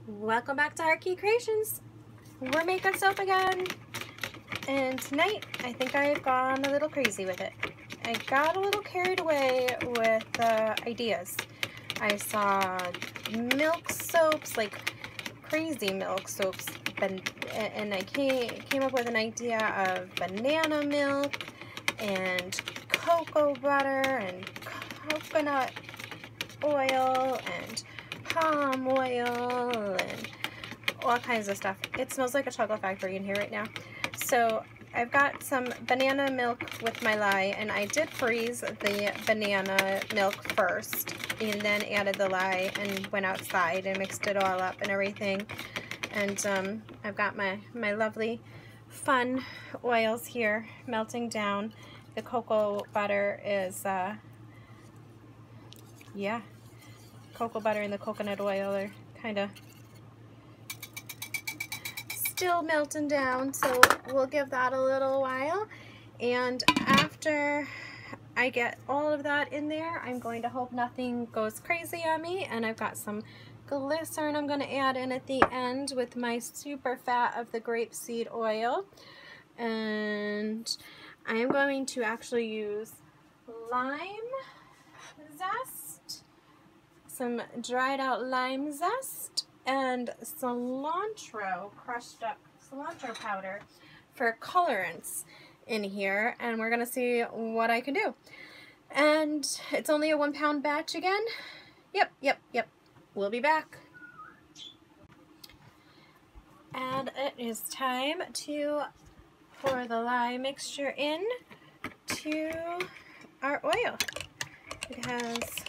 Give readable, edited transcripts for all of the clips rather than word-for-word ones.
Welcome back to Heartkey Creations. We're making soap again, and tonight I think I've gone a little crazy with it. I got a little carried away with ideas. I saw milk soaps, like crazy milk soaps, and I came up with an idea of banana milk and cocoa butter and coconut oil and palm oil and all kinds of stuff. It smells like a chocolate factory in here right now. So I've got some banana milk with my lye, and I did freeze the banana milk first and then added the lye and went outside and mixed it all up and everything. And I've got my lovely fun oils here melting down. The cocoa butter is yeah, cocoa butter and the coconut oil are kind of still melting down, so we'll give that a little while. And after I get all of that in there, I'm going to hope nothing goes crazy on me, and I've got some glycerin I'm going to add in at the end with my super fat of the grapeseed oil. And I am going to actually use lime zest, some dried out lime zest, and cilantro, crushed up cilantro powder for colorants in here, and we're gonna see what I can do. And it's only a 1 pound batch again. Yep. We'll be back. And it is time to pour the lye mixture in to our oil, because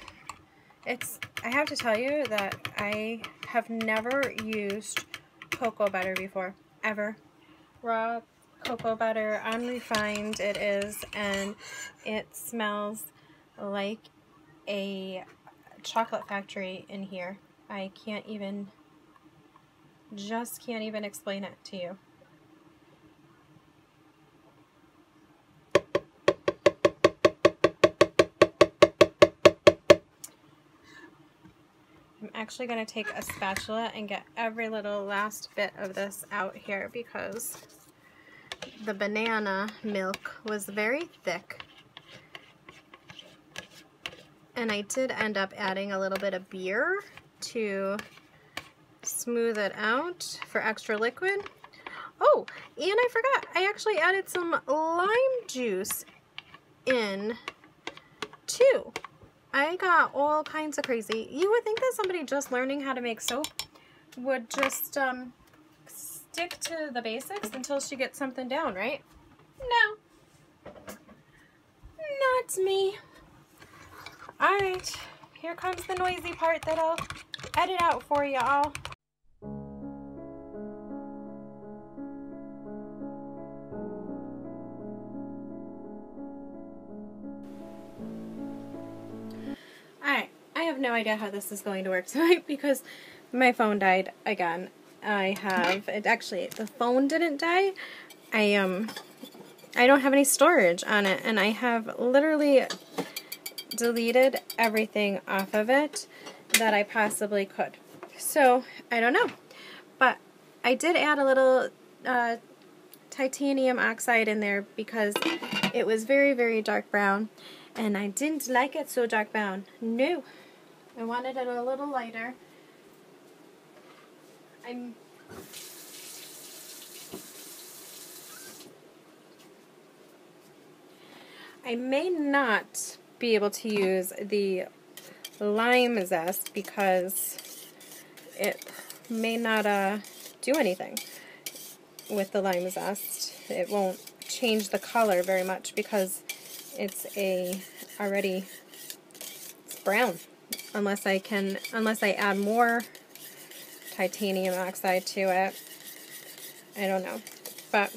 I have to tell you that I have never used cocoa butter before, ever. Raw cocoa butter, unrefined it is, and it smells like a chocolate factory in here. I can't even explain it to you. I'm actually going to take a spatula and get every little last bit of this out here, because the banana milk was very thick. And I did end up adding a little bit of beer to smooth it out for extra liquid. Oh, and I forgot, I actually added some lime juice in too. I got all kinds of crazy. You would think that somebody just learning how to make soap would just stick to the basics until she gets something down, right? No. Not me. Alright, here comes the noisy part that I'll edit out for y'all. Alright, I have no idea how this is going to work tonight because my phone died again. The phone didn't die. I don't have any storage on it, and I have literally deleted everything off of it that I possibly could. So, I don't know. But I did add a little titanium oxide in there because it was very, very dark brown, and I didn't like it so dark brown. No. I wanted it a little lighter. I may not be able to use the lime zest because it may not do anything with the lime zest. It won't change the color very much because it's already brown, unless I add more titanium oxide to it. I don't know, but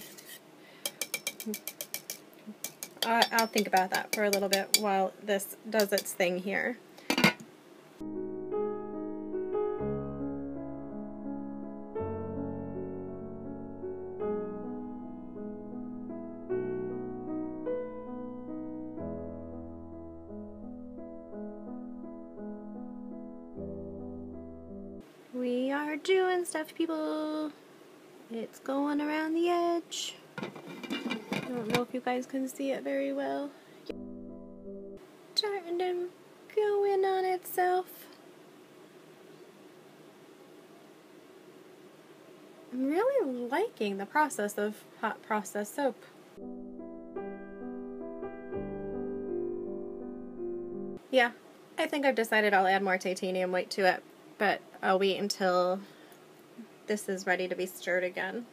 I'll think about that for a little bit while this does its thing here. We are doing stuff, people. It's going around the edge. I don't know if you guys can see it very well. Starting to go in on itself. I'm really liking the process of hot process soap. Yeah, I think I've decided I'll add more titanium white to it, but I'll wait until this is ready to be stirred again.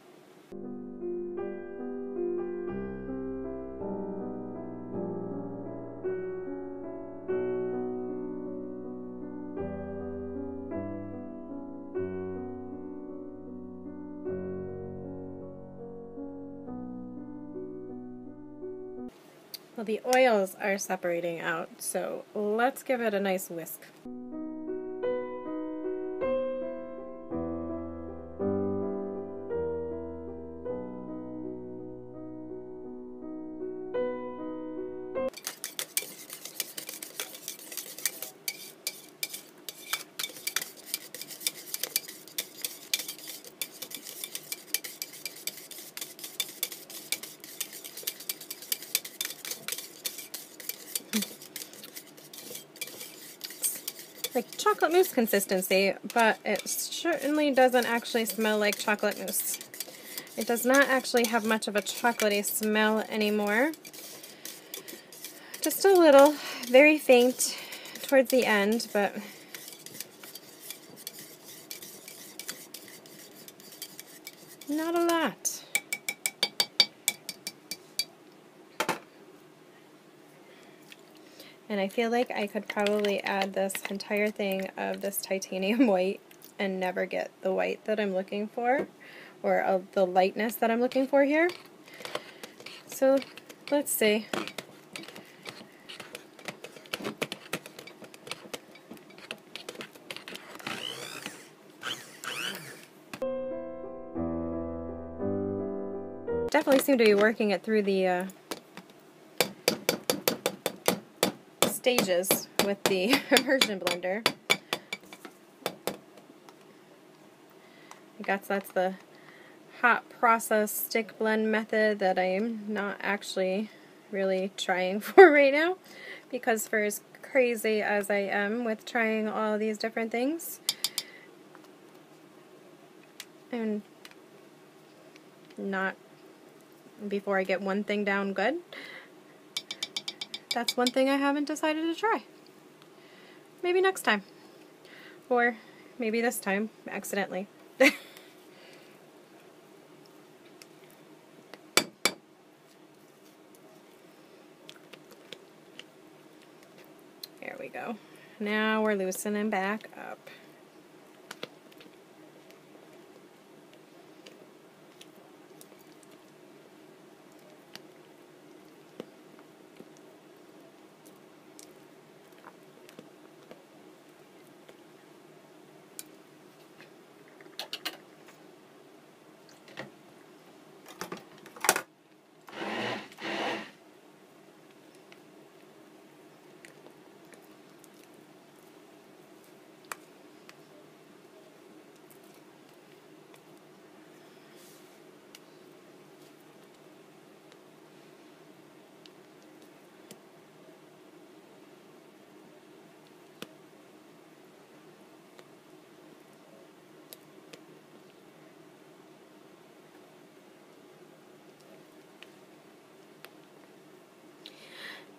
Well, the oils are separating out, so let's give it a nice whisk. Like chocolate mousse consistency, but it certainly doesn't actually smell like chocolate mousse. It does not actually have much of a chocolatey smell anymore. Just a little, very faint towards the end, but not a lot. And I feel like I could probably add this entire thing of this titanium white and never get the white that I'm looking for, or of the lightness that I'm looking for here. So let's see. Definitely seem to be working it through the stages with the immersion blender. I guess that's the hot process stick blend method that I am not actually really trying for right now, because for as crazy as I am with trying all these different things, and not before I get one thing down good, that's one thing I haven't decided to try. Maybe next time. Or maybe this time, accidentally. There we go. Now we're loosening back up.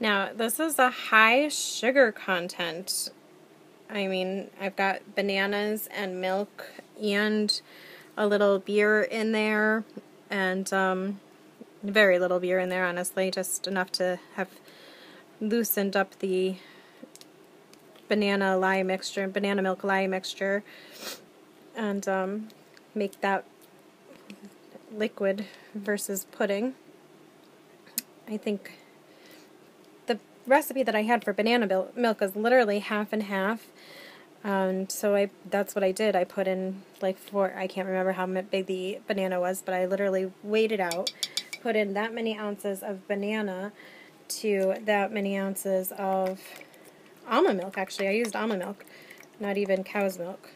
Now, this is a high sugar content. I mean, I've got bananas and milk and a little beer in there, and very little beer in there, honestly, just enough to have loosened up the banana milk lye mixture, and make that liquid versus pudding. I think the recipe that I had for banana milk is literally half and half. So that's what I did. I put in like I can't remember how big the banana was, but I literally weighed it out, put in that many ounces of banana to that many ounces of almond milk. Actually, I used almond milk, not even cow's milk.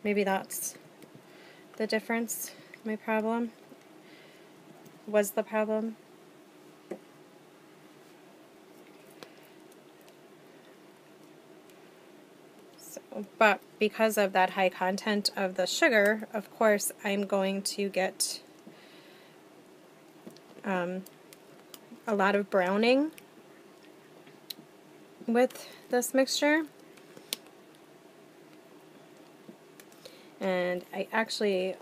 maybe that's the difference. My problem was the problem. So, but because of that high content of the sugar, of course, I'm going to get a lot of browning with this mixture. And I actually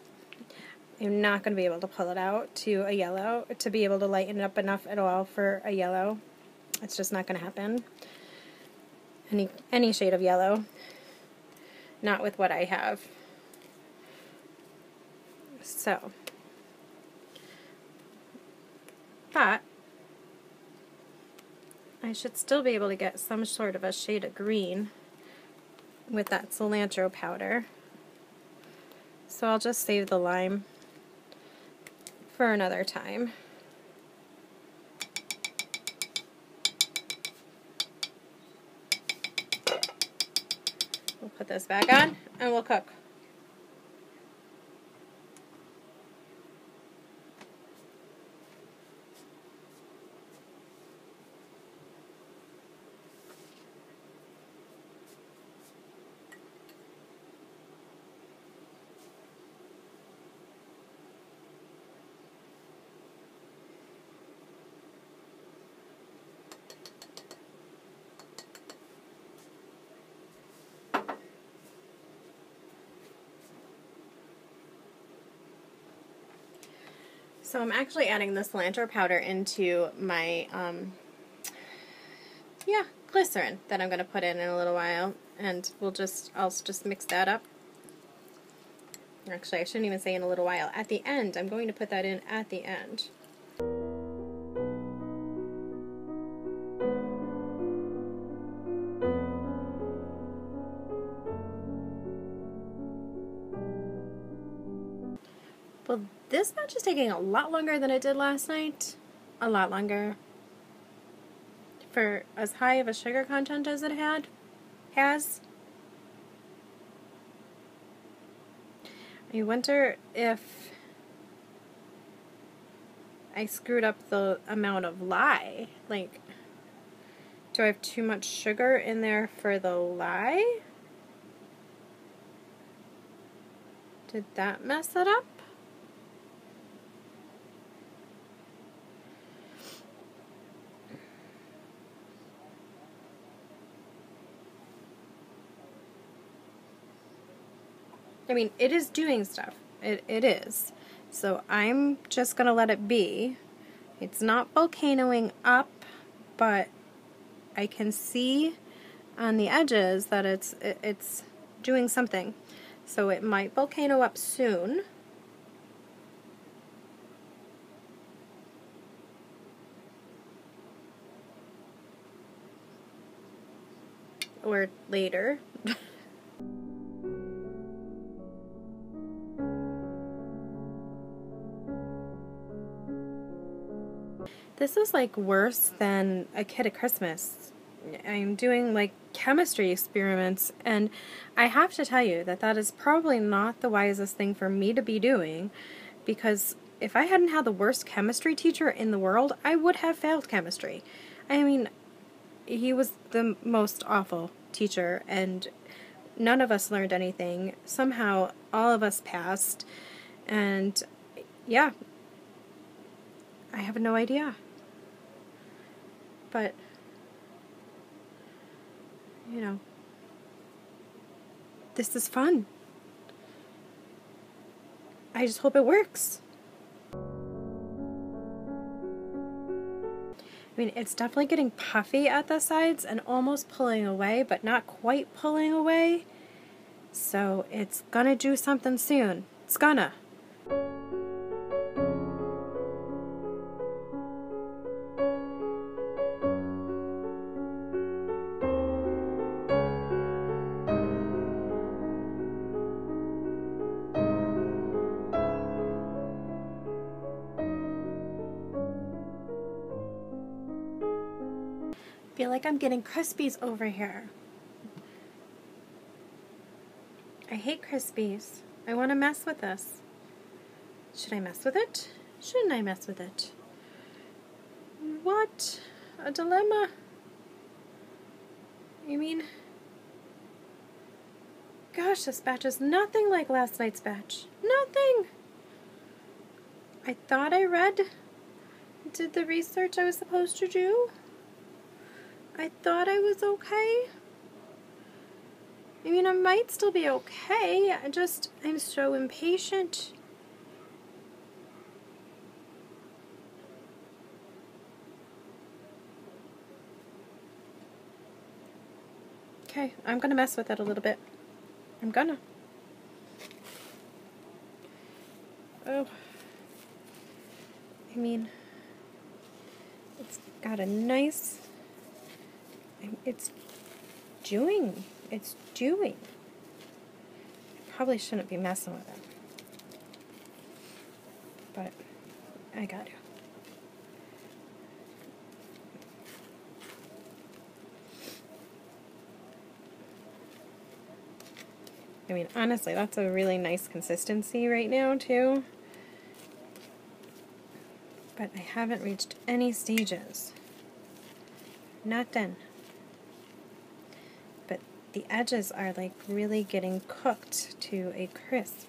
am not going to be able to pull it out to a yellow, to be able to lighten it up enough at all for a yellow. It's just not going to happen. Any shade of yellow. Not with what I have. So, but I should still be able to get some sort of a shade of green with that cilantro powder. So I'll just save the lime for another time. We'll put this back on and we'll cook. So I'm actually adding the cilantro powder into my, glycerin that I'm going to put in a little while, and I'll just mix that up. Actually, I shouldn't even say in a little while. At the end, I'm going to put that in at the end. Well, this batch is taking a lot longer than it did last night. A lot longer. For as high of a sugar content as it has. I wonder if I screwed up the amount of lye. Like, do I have too much sugar in there for the lye? Did that mess it up? I mean, it is doing stuff. It is. So I'm just going to let it be. It's not volcanoing up, but I can see on the edges that it's doing something. So it might volcano up soon. Or later. This is like worse than a kid at Christmas. I'm doing like chemistry experiments, and I have to tell you that that is probably not the wisest thing for me to be doing, because if I hadn't had the worst chemistry teacher in the world, I would have failed chemistry. I mean, he was the most awful teacher, and none of us learned anything. Somehow, all of us passed, and yeah, I have no idea. But, you know, this is fun. I just hope it works. I mean, it's definitely getting puffy at the sides and almost pulling away, but not quite pulling away. So it's gonna do something soon. It's gonna. I feel like I'm getting Crispies over here. I hate Crispies. I want to mess with this. Should I mess with it? Shouldn't I mess with it? What a dilemma. I mean, gosh, this batch is nothing like last night's batch. Nothing. I thought I did the research I was supposed to do. I thought I was okay. I mean, I might still be okay. I'm so impatient. Okay, I'm gonna mess with it a little bit. I'm gonna. Oh. I mean, it's got a nice, it's dewing. It's dewing. I probably shouldn't be messing with it. But I got to. I mean, honestly, that's a really nice consistency right now, too. But I haven't reached any stages. Not done. But the edges are like really getting cooked to a crisp.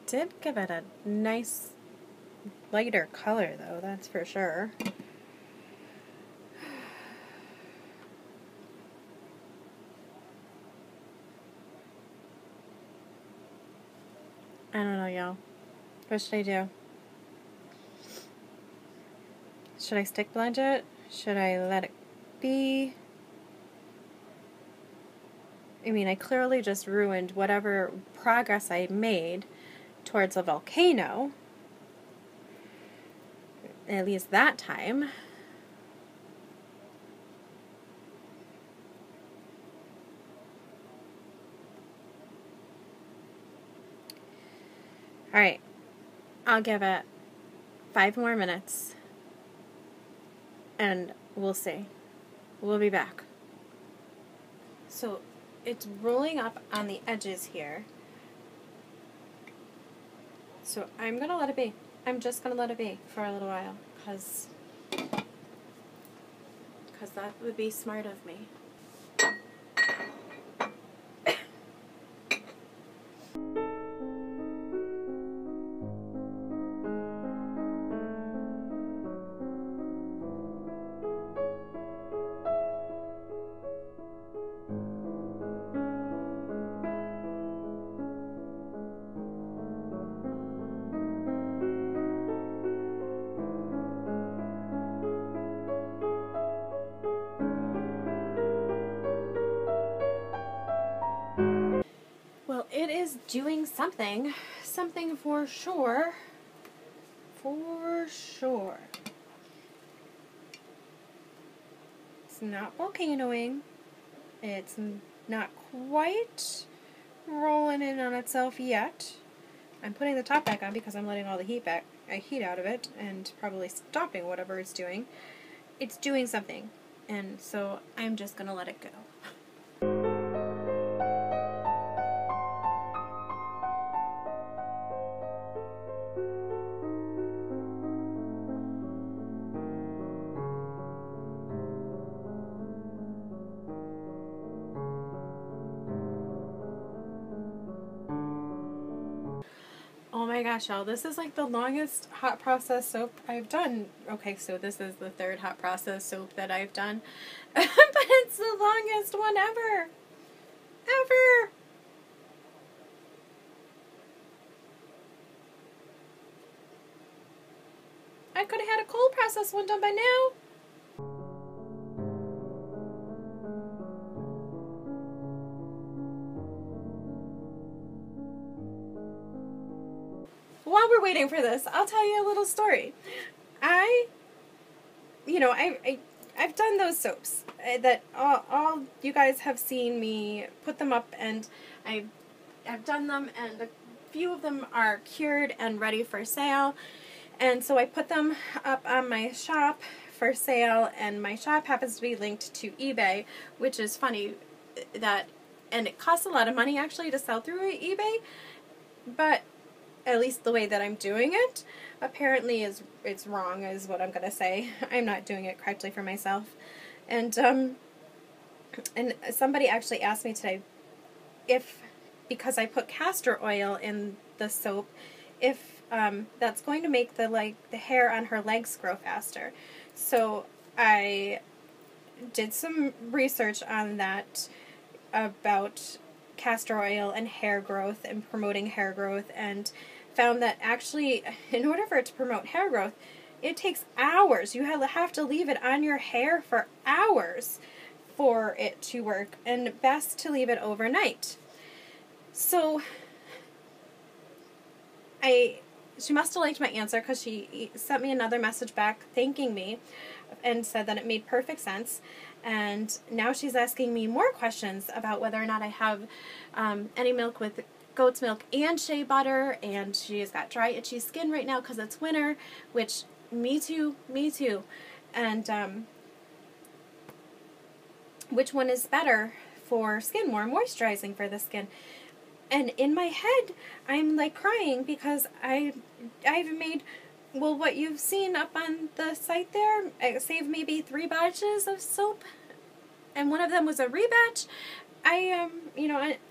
Did give it a nice lighter color though, that's for sure. I don't know, y'all. What should I do? Should I stick blend it? Should I let it be? I mean, I clearly just ruined whatever progress I made towards a volcano, at least that time. Alright, I'll give it 5 more minutes and we'll see. We'll be back. So it's rolling up on the edges here. So I'm going to let it be. I'm just going to let it be for a little while because that would be smart of me. Well, it is doing something. Something for sure. For sure. It's not volcanoing. It's not quite rolling in on itself yet. I'm putting the top back on because I'm letting all the heat out of it and probably stopping whatever it's doing. It's doing something. And so I'm just going to let it go. Oh my gosh, y'all, this is like the longest hot process soap I've done. Okay, so this is the 3rd hot process soap that I've done. But it's the longest one ever. Ever. I could have had a cold process one done by now. While we're waiting for this, I'll tell you a little story. I I've done those soaps that all you guys have seen me put them up, and I've done them, and a few of them are cured and ready for sale. And so I put them up on my shop for sale, and my shop happens to be linked to eBay, which is funny that, and it costs a lot of money actually to sell through eBay, but at least the way that I'm doing it apparently it's wrong, is what I'm gonna say. I'm not doing it correctly for myself. And somebody actually asked me today if, because I put castor oil in the soap, if that's going to make the hair on her legs grow faster. So I did some research on that about castor oil and hair growth and promoting hair growth, and found that actually in order for it to promote hair growth, it takes hours. You have to leave it on your hair for hours for it to work, and best to leave it overnight. So she must have liked my answer, because she sent me another message back thanking me and said that it made perfect sense. And now she's asking me more questions about whether or not I have any milk with goat's milk and shea butter, and she's got dry itchy skin right now because it's winter, which me too. And which one is better for skin, more moisturizing for the skin? And in my head, I'm like crying, because I've made, well, what you've seen up on the site there, I saved maybe 3 batches of soap, and one of them was a rebatch.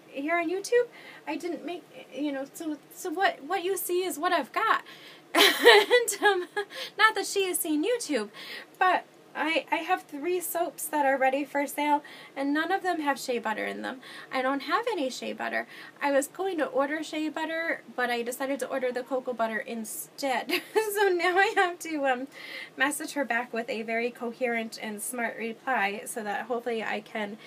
Here on YouTube, I didn't make, so what you see is what I've got. And not that she has seen YouTube, but I have 3 soaps that are ready for sale, and none of them have shea butter in them. I don't have any shea butter. I was going to order shea butter, but I decided to order the cocoa butter instead. So now I have to message her back with a very coherent and smart reply, so that hopefully I can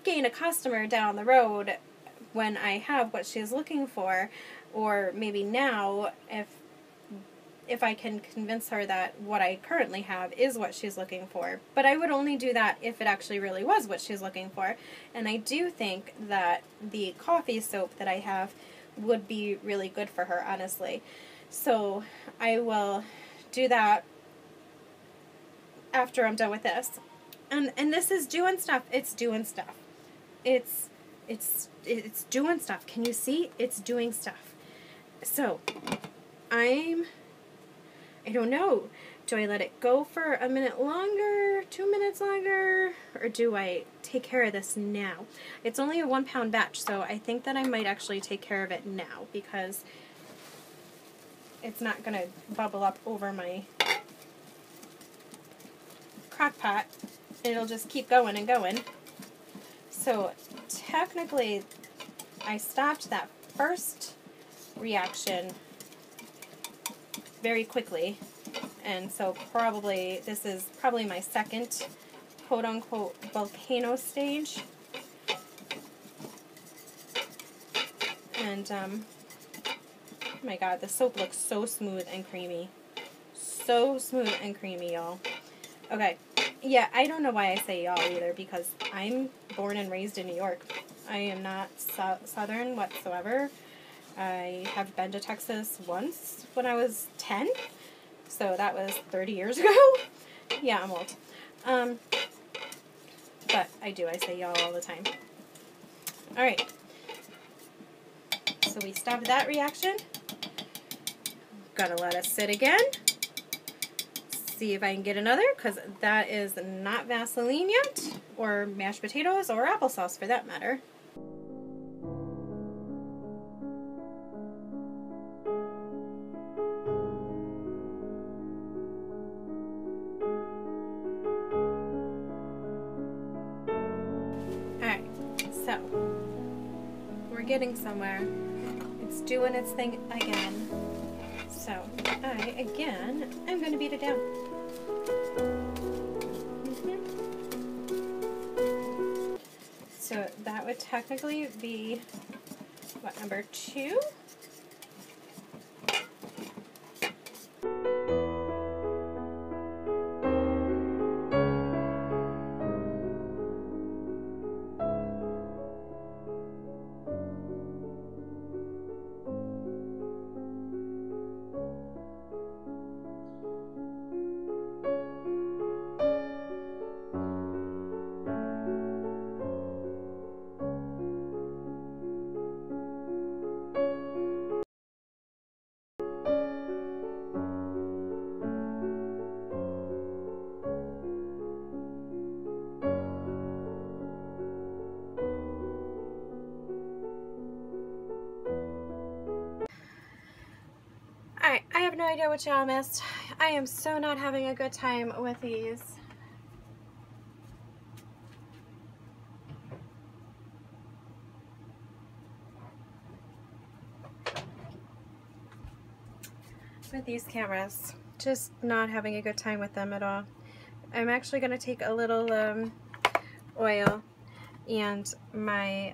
gain a customer down the road when I have what she's looking for, or maybe now if I can convince her that what I currently have is what she's looking for. But I would only do that if it actually really was what she's looking for. And I do think that the coffee soap that I have would be really good for her, honestly. So I will do that after I'm done with this. And this is doing stuff. It's doing stuff. It's doing stuff. Can you see? It's doing stuff. So I don't know. Do I let it go for a minute longer, 2 minutes longer, or do I take care of this now? It's only a 1 pound batch, so I think that I might actually take care of it now, because it's not going to bubble up over my crock pot. It'll just keep going and going. So technically, I stopped that first reaction very quickly, and so this is probably my second quote-unquote volcano stage. And oh my god, the soap looks so smooth and creamy. So smooth and creamy, y'all. Okay, yeah, I don't know why I say y'all either, because I'm born and raised in New York. I am not southern whatsoever. I have been to Texas once when I was 10, so that was 30 years ago. Yeah, I'm old. But I say y'all all the time. Alright. So we stopped that reaction. Gotta let it sit again. See if I can get another, because that is not Vaseline yet, or mashed potatoes, or applesauce for that matter. Getting somewhere. It's doing its thing again. So I, again, am going to beat it down. So that would technically be, what, number 2? no idea what y'all missed. I am so not having a good time with these. With these cameras. Just not having a good time with them at all. I'm actually going to take a little oil and my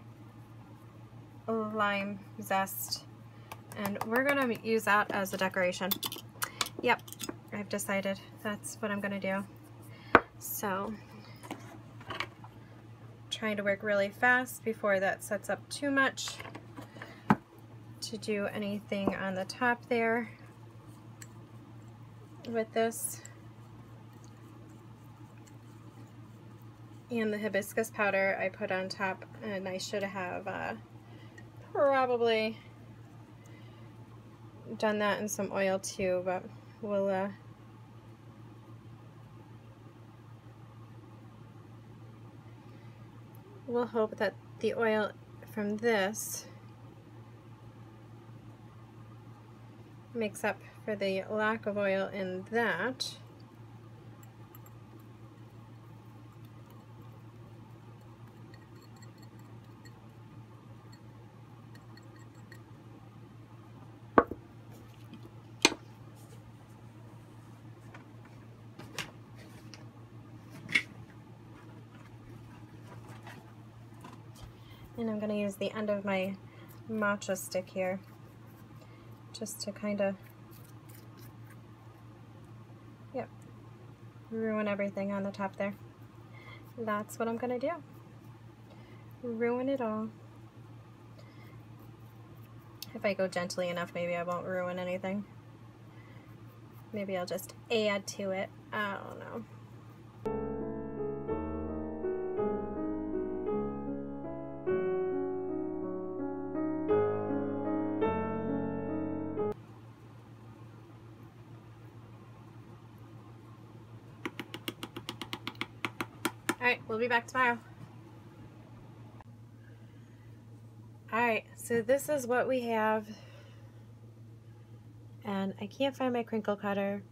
lime zest, and we're going to use that as a decoration. Yep, I've decided that's what I'm going to do. So, trying to work really fast before that sets up too much to do anything on the top there with this. And the hibiscus powder I put on top, and I should have probably done that in some oil too, but we'll hope that the oil from this makes up for the lack of oil in that. And I'm going to use the end of my matcha stick here just to kind of, yep, ruin everything on the top there. That's what I'm going to do. Ruin it all. If I go gently enough, maybe I won't ruin anything. Maybe I'll just add to it. I don't know. Alright, we'll be back tomorrow. Alright, so this is what we have. And I can't find my crinkle cutter.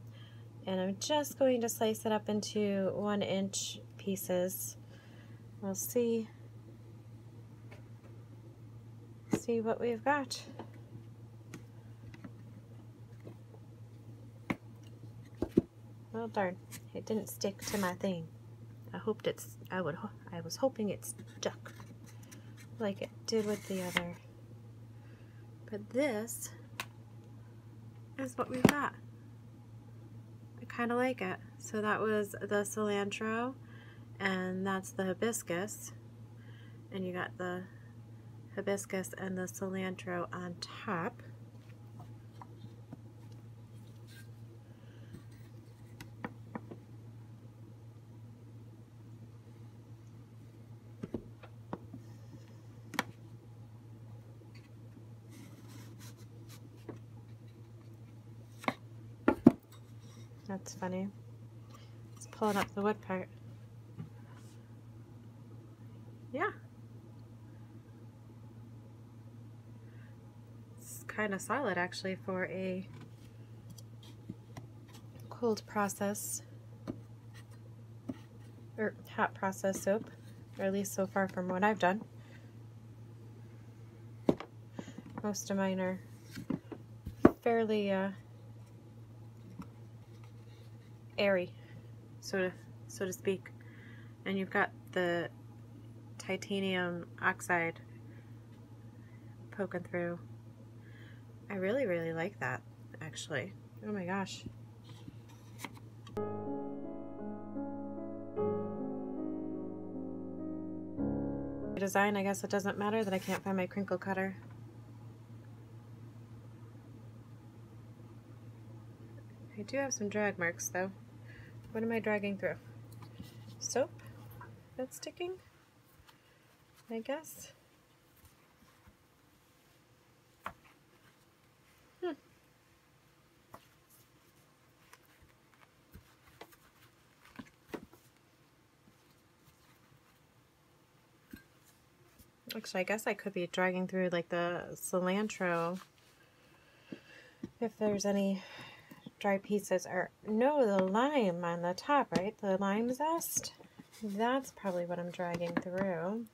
And I'm just going to slice it up into 1-inch pieces. We'll see what we've got. Well, darn, it didn't stick to my thing. I was hoping it stuck like it did with the other. But this is what we've got. I kind of like it. So that was the cilantro, and that's the hibiscus. And you got the hibiscus and the cilantro on top. That's funny. It's pulling up the wood part. Yeah. It's kind of solid actually for a cold process or hot process soap, or at least so far from what I've done. Most of mine are fairly airy, so to speak, and you've got the titanium oxide poking through. I really like that, actually. Oh my gosh. Design, I guess it doesn't matter that I can't find my crinkle cutter. I do have some drag marks though. What am I dragging through? Soap that's sticking, I guess. Actually, I guess I could be dragging through like the cilantro if there's any dry pieces are, no, the lime on the top, right? The lime zest? That's probably what I'm dragging through.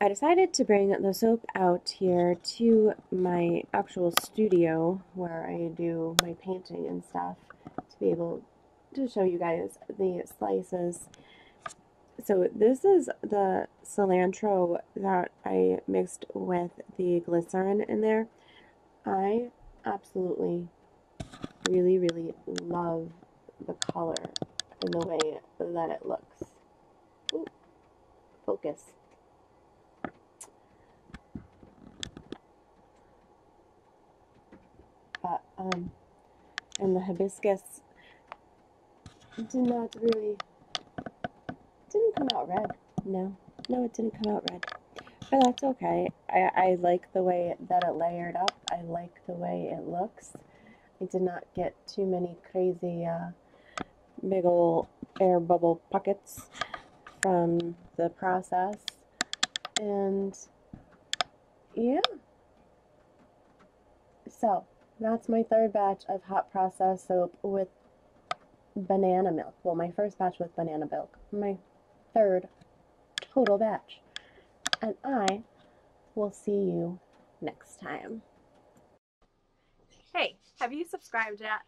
I decided to bring the soap out here to my actual studio where I do my painting and stuff to be able to show you guys the slices. So this is the cilantro that I mixed with the glycerin in there. I absolutely really love the color and the way that it looks. Ooh, focus. But and the hibiscus didn't come out red. No, it didn't come out red. But that's okay. I like the way that it layered up. I like the way it looks. I did not get too many crazy big ol' air bubble pockets from the process. And yeah. So that's my third batch of hot process soap with banana milk. Well, my first batch with banana milk. My third total batch. And I will see you next time. Hey, have you subscribed yet?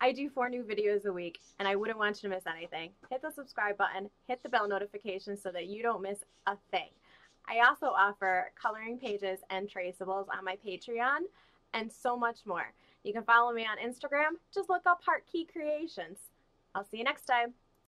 I do 4 new videos a week, and I wouldn't want you to miss anything. Hit the subscribe button, hit the bell notification so that you don't miss a thing. I also offer coloring pages and traceables on my Patreon, and so much more. You can follow me on Instagram. Just look up Heart Key Creations. I'll see you next time.